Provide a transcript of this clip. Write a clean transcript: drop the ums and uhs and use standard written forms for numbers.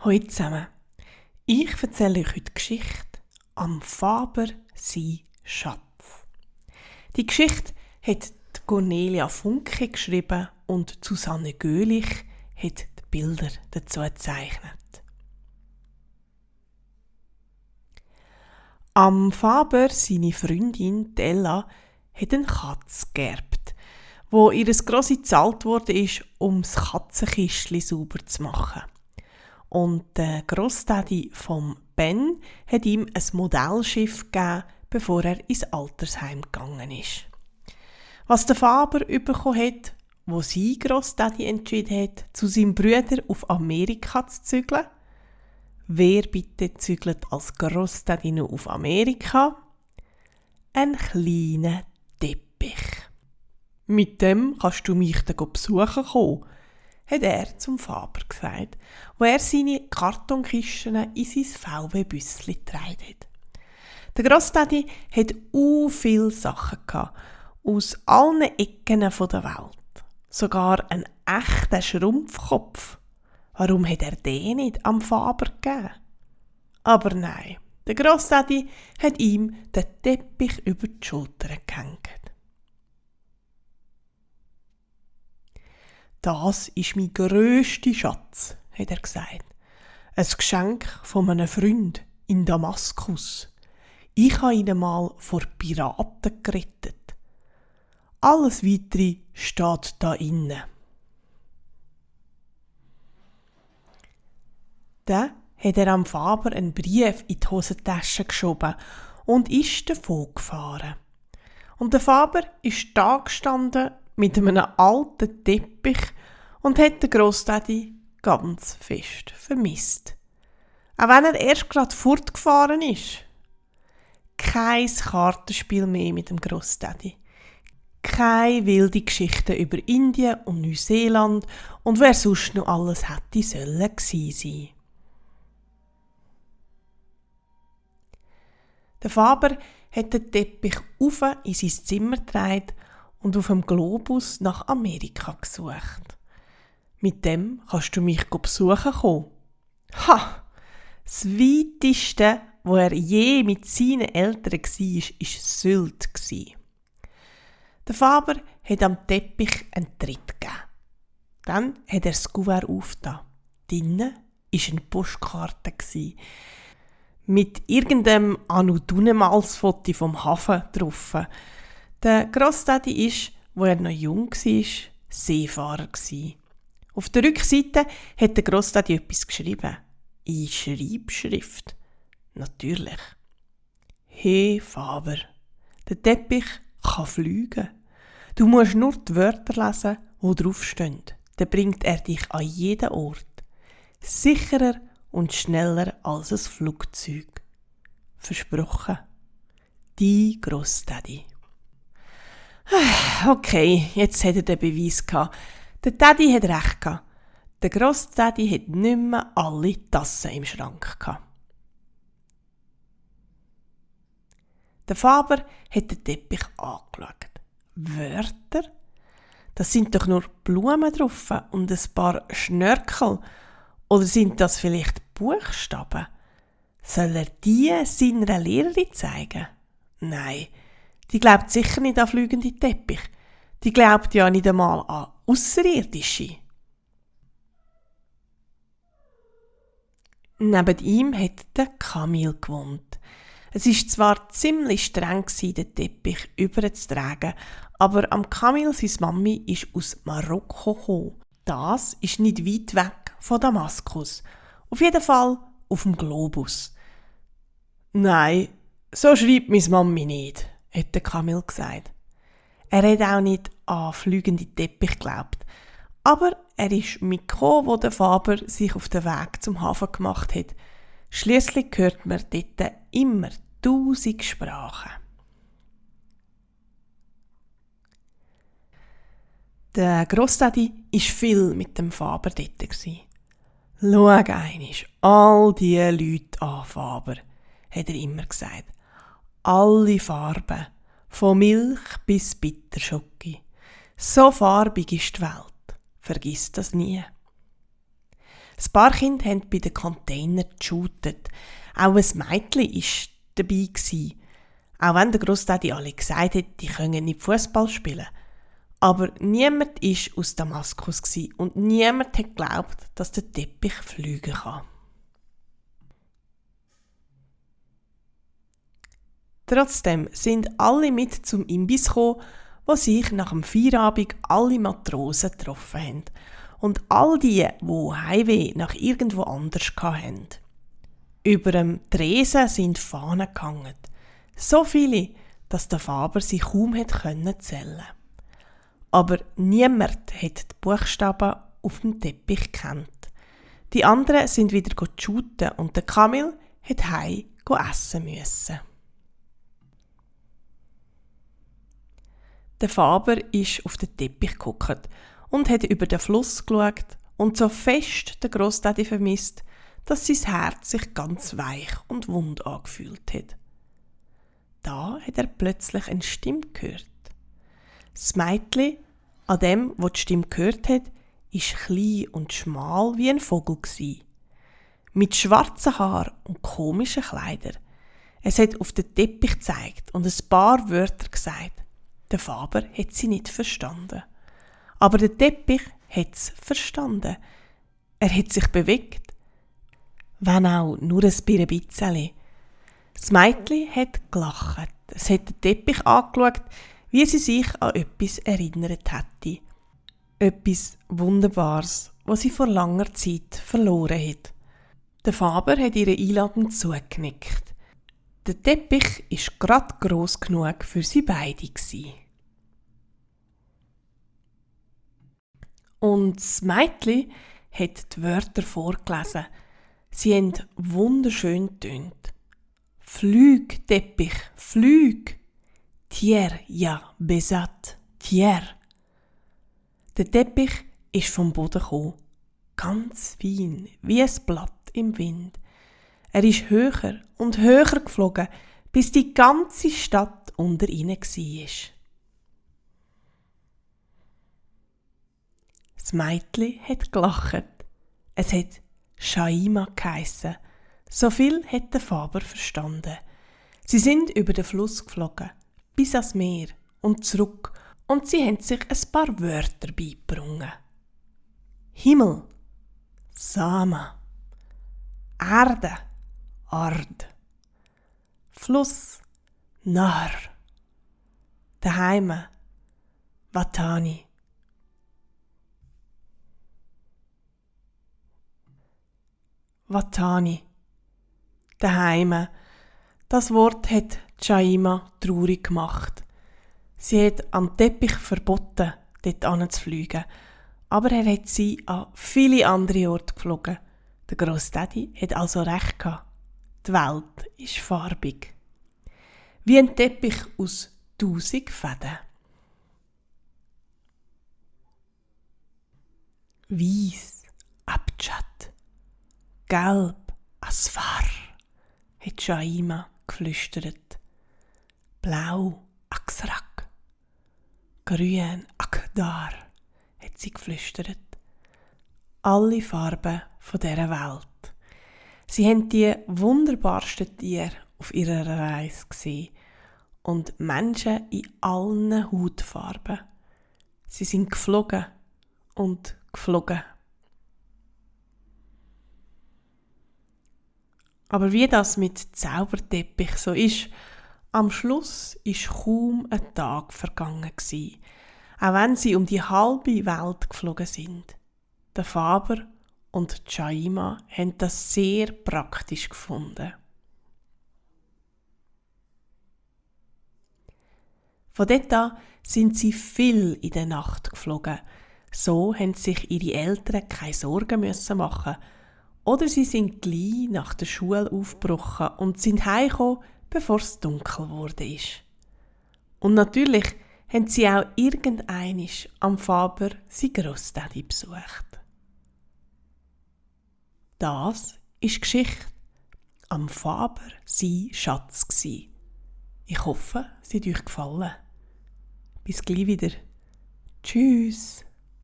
Hallo zusammen. Ich erzähle euch heute die Geschichte «Am Faber sein Schatz». Die Geschichte hat die Cornelia Funke geschrieben und Susanne Göhlich hat die Bilder dazu gezeichnet. Am Faber, seine Freundin Ella, hat eine Katze geerbt, wo ihr Grossi gezahlt wurde, um das Katzenkistchen sauber zu machen. Und der Grossdaddy vom Ben hat ihm ein Modellschiff gegeben, bevor er ins Altersheim gegangen ist. Was der Faber bekommen hat, wo sein Grossdaddy entschieden hat, zu seinem Bruder auf Amerika zu zügeln. Wer bitte zügelt als Grossdaddy noch auf Amerika? Ein kleiner Teppich. Mit dem kannst du mich dann besuchen kommen, hat er zum Faber gesagt, wo er seine Kartonkisten in sein VW-Büssli getragen hat. Der Grossdaddy hat viele Sachen gehabt, aus allen Ecken der Welt. Sogar einen echten Schrumpfkopf. Warum hat er den nicht am Faber gegeben? Aber nein, der Grossdaddy hat ihm den Teppich über die Schulter gehängt. «Das ist mein grösster Schatz», hat er gesagt. «Ein Geschenk von einem Freund in Damaskus. Ich habe ihn mal vor Piraten gerettet. Alles Weitere steht da innen.» Dann hat er am Faber einen Brief in die Hosentasche geschoben und ist davon gefahren. Und der Faber ist da gestanden mit einem alten Teppich und hat den Grossdaddy ganz fest vermisst. Auch wenn er erst gerade fortgefahren ist. Kein Kartenspiel mehr mit dem Grossdaddy. Keine wilde Geschichten über Indien und Neuseeland und wer sonst noch alles hätte sollen gewesen sein. Der Faber hat den Teppich auf in sein Zimmer getragen und auf dem Globus nach Amerika gesucht. Mit dem kannst du mich besuchen kommen. Ha! Das weiteste, wo er je mit seinen Eltern war, war Sylt. Der Faber hat am Teppich einen Tritt gegeben. Dann hat er das Kuvert aufgetan. Drinnen war eine Postkarte mit irgendeinem Anu-Dunnemals-Foto vom Hafen drauf. Der Grossdaddy war, wo er noch jung war, Seefahrer. Auf der Rückseite hat der Grossdaddy etwas geschrieben. In Schreibschrift. Natürlich. «Hey Faber, der Teppich kann fliegen. Du musst nur die Wörter lesen, die draufstehen. Dann bringt er dich an jeden Ort. Sicherer und schneller als ein Flugzeug. Versprochen. Dein Grossdaddy.» Okay, jetzt hat er den Beweis gehabt. Der Daddy hat recht gehabt. Der Grossdaddy hat nicht mehr alle Tassen im Schrank gehabt. Der Faber hat den Teppich angeschaut. Wörter? Das sind doch nur Blumen drauf und ein paar Schnörkel. Oder sind das vielleicht Buchstaben? Soll er die seiner Lehrerin zeigen? Nein, die glaubt sicher nicht an fliegende Teppich. Die glaubt ja nicht einmal an Ausserirdische. Neben ihm hat der Kamil gewohnt. Es war zwar ziemlich streng, den Teppich überzutragen, aber am Kamil, seine Mami, ist aus Marokko gekommen. Das ist nicht weit weg von Damaskus. Auf jeden Fall auf dem Globus. «Nein, so schreibt meine Mami nicht», hat der Kamil gesagt. Er hat auch nicht an fliegende Teppich geglaubt. Aber er ist mitgekommen, wo der Faber sich auf den Weg zum Hafen gemacht hat. Schliesslich hört man dort immer 1000 Sprachen. Der Grossdaddy war viel mit dem Faber dort. «Schau einmal all die Leute an, Faber», hat er immer gesagt. «Alle Farben, von Milch bis Bitterschoki. So farbig ist die Welt. Vergiss das nie.» Das paar Kinder haben bei den Containern geshootet. Auch ein Mädchen war dabei. Auch wenn der Grossdaddy alle gesagt hat, die können nicht Fußball spielen. Aber niemand war aus Damaskus und niemand hat geglaubt, dass der Teppich fliegen kann. Trotzdem sind alle mit zum Imbiss gekommen, wo sich nach dem Feierabend alle Matrosen getroffen haben. Und all die Heimweh nach irgendwo anders hatten. Über dem Tresen sind Fahnen gehangen. So viele, dass der Faber sie kaum zählen konnte. Aber niemand hat die Buchstaben auf dem Teppich gekannt. Die anderen sind wieder shooten und der Kamil hat heim essen müssen. Der Faber ist auf den Teppich geguckt und hat über den Fluss geschaut und so fest den Grossdaddy vermisst, dass sein Herz sich ganz weich und wund angefühlt hat. Da hat er plötzlich eine Stimme gehört. Das Mädchen, an dem, wo die Stimme gehört hat, war klein und schmal wie ein Vogel. Mit schwarzen Haaren und komischen Kleidern. Es hat auf den Teppich gezeigt und ein paar Wörter gesagt. Der Faber hat sie nicht verstanden. Aber der Teppich hat es verstanden. Er hat sich bewegt. Wenn auch nur ein bisschen. Das Mädchen hat gelacht. Es hat den Teppich angeschaut, wie sie sich an etwas erinnert hätte. Etwas Wunderbares, was sie vor langer Zeit verloren hat. Der Faber hat ihre Einladung zugenickt. Der Teppich war gerade gross genug für sie beide. Und das Mädchen hat die Wörter vorgelesen. Sie haben wunderschön getönt. Flüg, Teppich, flüg. Tier, ja, besat, tier. Der Teppich ist vom Boden gekommen, ganz fein, wie ein Blatt im Wind. Er ist höher und höher geflogen, bis die ganze Stadt unter ihnen war. Das Mädchen hat gelacht. Es hat Shaima geheissen. So viel hat der Faber verstanden. Sie sind über den Fluss geflogen, bis ans Meer und zurück, und sie haben sich ein paar Wörter beigebracht. Himmel, Sama, Erde, Ard, Fluss, Nahr, Daheim, Watani. Watani, daheim. Das Wort hat Shaima traurig gemacht. Sie hat am Teppich verboten, dort hinzufliegen, aber er hat sie an viele andere Orte geflogen. Der Grossdaddy hat also recht gehabt. Die Welt ist farbig. Wie ein Teppich aus 1000 Fäden. Weiss, Abjad. Gelb, Asfar, hat Shaima geflüstert. Blau, Aksrak. Grün, Akdar, hat sie geflüstert. Alle Farben von dieser Welt. Sie haben die wunderbarsten Tiere auf ihrer Reise gesehen und Menschen in allen Hautfarben. Sie sind geflogen und geflogen. Aber wie das mit Zauberteppich so ist, am Schluss ist kaum ein Tag vergangen gewesen, auch wenn sie um die halbe Welt geflogen sind. Der Faber und Shaima haben das sehr praktisch gefunden. Von dort an sind sie viel in der Nacht geflogen. So haben sich ihre Eltern keine Sorgen machen. Oder sie sind gleich nach der Schule aufgebrochen und sind heimgekommen, bevor es dunkel wurde ist. Und natürlich haben sie auch irgendeinisch am Faber sein Grossdaddy besucht. Das ist die Geschichte am Faber sein Schatz gsi. Ich hoffe, sie hat euch gefallen. Bis gleich wieder. Tschüss.